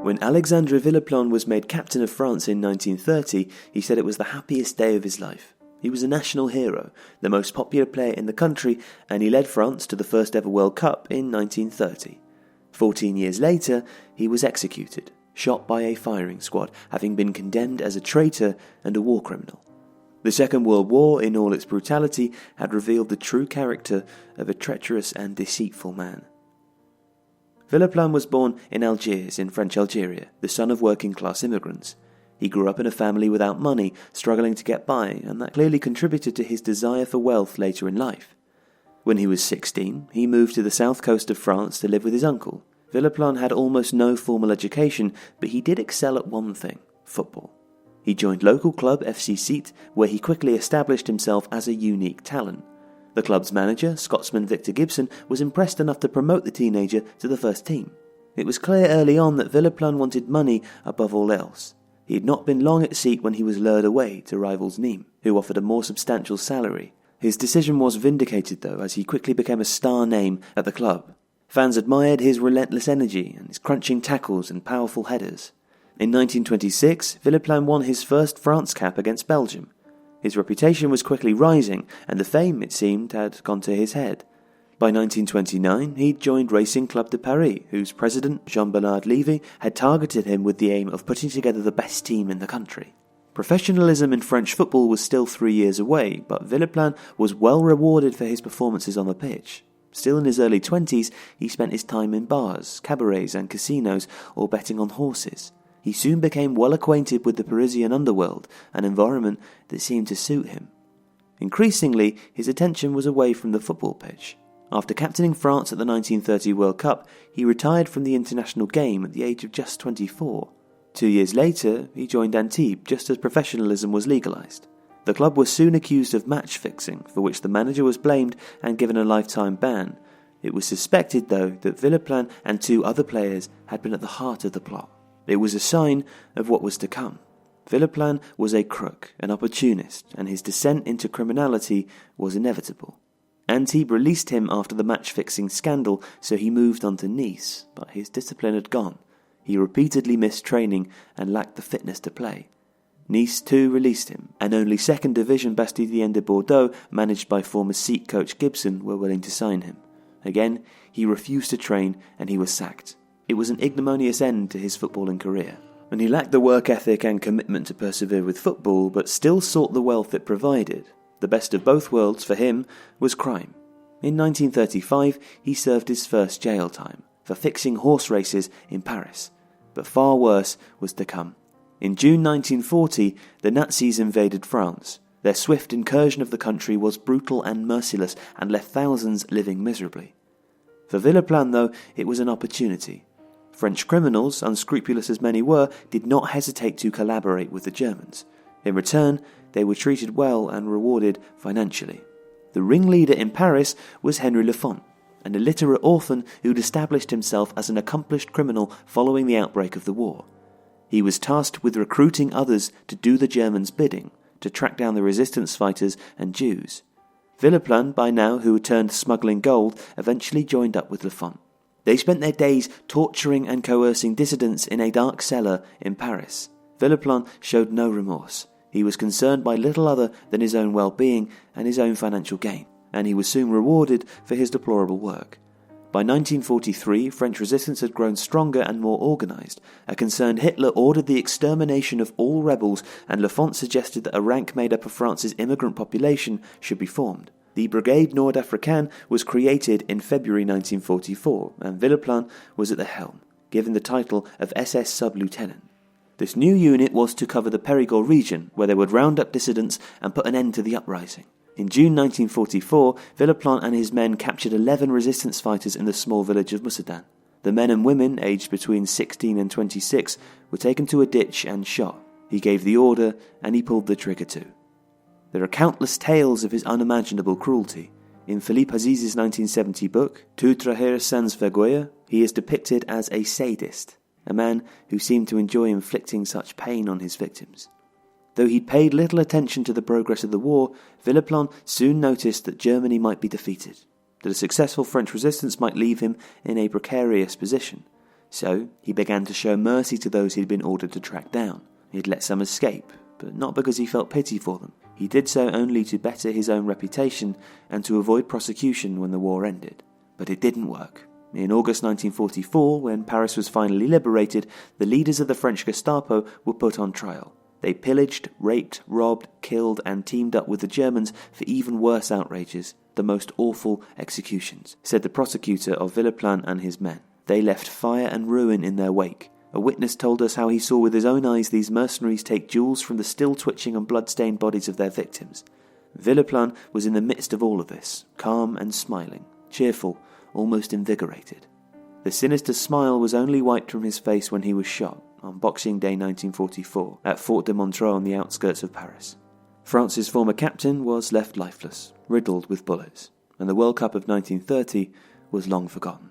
When Alexandre Villaplane was made captain of France in 1930, he said it was the happiest day of his life. He was a national hero, the most popular player in the country, and he led France to the first ever World Cup in 1930. 14 years later, he was executed, shot by a firing squad, having been condemned as a traitor and a war criminal. The Second World War, in all its brutality, had revealed the true character of a treacherous and deceitful man. Villaplane was born in Algiers, in French Algeria, the son of working-class immigrants. He grew up in a family without money, struggling to get by, and that clearly contributed to his desire for wealth later in life. When he was 16, he moved to the south coast of France to live with his uncle. Villaplane had almost no formal education, but he did excel at one thing: football. He joined local club FC Seat, where he quickly established himself as a unique talent. The club's manager, Scotsman Victor Gibson, was impressed enough to promote the teenager to the first team. It was clear early on that Villaplane wanted money above all else. He had not been long at Seat when he was lured away to rivals Nîmes, who offered a more substantial salary. His decision was vindicated, though, as he quickly became a star name at the club. Fans admired his relentless energy and his crunching tackles and powerful headers. In 1926, Villaplane won his first France cap against Belgium. His reputation was quickly rising, and the fame, it seemed, had gone to his head. By 1929, he'd joined Racing Club de Paris, whose president, Jean-Bernard Lévy, had targeted him with the aim of putting together the best team in the country. Professionalism in French football was still 3 years away, but Villaplane was well rewarded for his performances on the pitch. Still in his early 20s, he spent his time in bars, cabarets and casinos, or betting on horses. He soon became well acquainted with the Parisian underworld, an environment that seemed to suit him. Increasingly, his attention was away from the football pitch. After captaining France at the 1930 World Cup, he retired from the international game at the age of just 24. 2 years later, he joined Antibes just as professionalism was legalised. The club was soon accused of match fixing, for which the manager was blamed and given a lifetime ban. It was suspected, though, that Villaplane and 2 other players had been at the heart of the plot. It was a sign of what was to come. Villaplane was a crook, an opportunist, and his descent into criminality was inevitable. Antibes released him after the match-fixing scandal, so he moved on to Nice, but his discipline had gone. He repeatedly missed training and lacked the fitness to play. Nice too released him, and only 2nd Division Bastien de Bordeaux, managed by former Seat coach Gibson, were willing to sign him. Again, he refused to train and he was sacked. It was an ignominious end to his footballing career. And he lacked the work ethic and commitment to persevere with football, but still sought the wealth it provided. The best of both worlds for him was crime. In 1935, he served his first jail time for fixing horse races in Paris. But far worse was to come. In June 1940, the Nazis invaded France. Their swift incursion of the country was brutal and merciless and left thousands living miserably. For Villaplane, though, it was an opportunity. French criminals, unscrupulous as many were, did not hesitate to collaborate with the Germans. In return, they were treated well and rewarded financially. The ringleader in Paris was Henry Lafont, an illiterate orphan who'd established himself as an accomplished criminal following the outbreak of the war. He was tasked with recruiting others to do the Germans' bidding, to track down the resistance fighters and Jews. Villaplane, by now who had turned smuggling gold, eventually joined up with Lafont. They spent their days torturing and coercing dissidents in a dark cellar in Paris. Villaplane showed no remorse. He was concerned by little other than his own well-being and his own financial gain, and he was soon rewarded for his deplorable work. By 1943, French resistance had grown stronger and more organised. A concerned Hitler ordered the extermination of all rebels, and Lafont suggested that a rank made up of France's immigrant population should be formed. The Brigade Nord-Africaine was created in February 1944, and Villaplane was at the helm, given the title of SS Sub-Lieutenant. This new unit was to cover the Périgord region, where they would round up dissidents and put an end to the uprising. In June 1944, Villaplane and his men captured 11 resistance fighters in the small village of Moussadan. The men and women, aged between 16 and 26, were taken to a ditch and shot. He gave the order, and he pulled the trigger too. There are countless tales of his unimaginable cruelty. In Philippe Aziz's 1970 book, Tu trahir sans vergogne, he is depicted as a sadist, a man who seemed to enjoy inflicting such pain on his victims. Though he'd paid little attention to the progress of the war, Villaplane soon noticed that Germany might be defeated, that a successful French resistance might leave him in a precarious position. So he began to show mercy to those he'd been ordered to track down. He'd let some escape, but not because he felt pity for them. He did so only to better his own reputation and to avoid prosecution when the war ended. But it didn't work. In August 1944, when Paris was finally liberated, the leaders of the French Gestapo were put on trial. They pillaged, raped, robbed, killed, and teamed up with the Germans for even worse outrages, the most awful executions, said the prosecutor of Villaplane and his men. They left fire and ruin in their wake. A witness told us how he saw with his own eyes these mercenaries take jewels from the still twitching and blood-stained bodies of their victims. Villaplane was in the midst of all of this, calm and smiling, cheerful, almost invigorated. The sinister smile was only wiped from his face when he was shot, on Boxing Day 1944, at Fort de Montreux on the outskirts of Paris. France's former captain was left lifeless, riddled with bullets, and the World Cup of 1930 was long forgotten.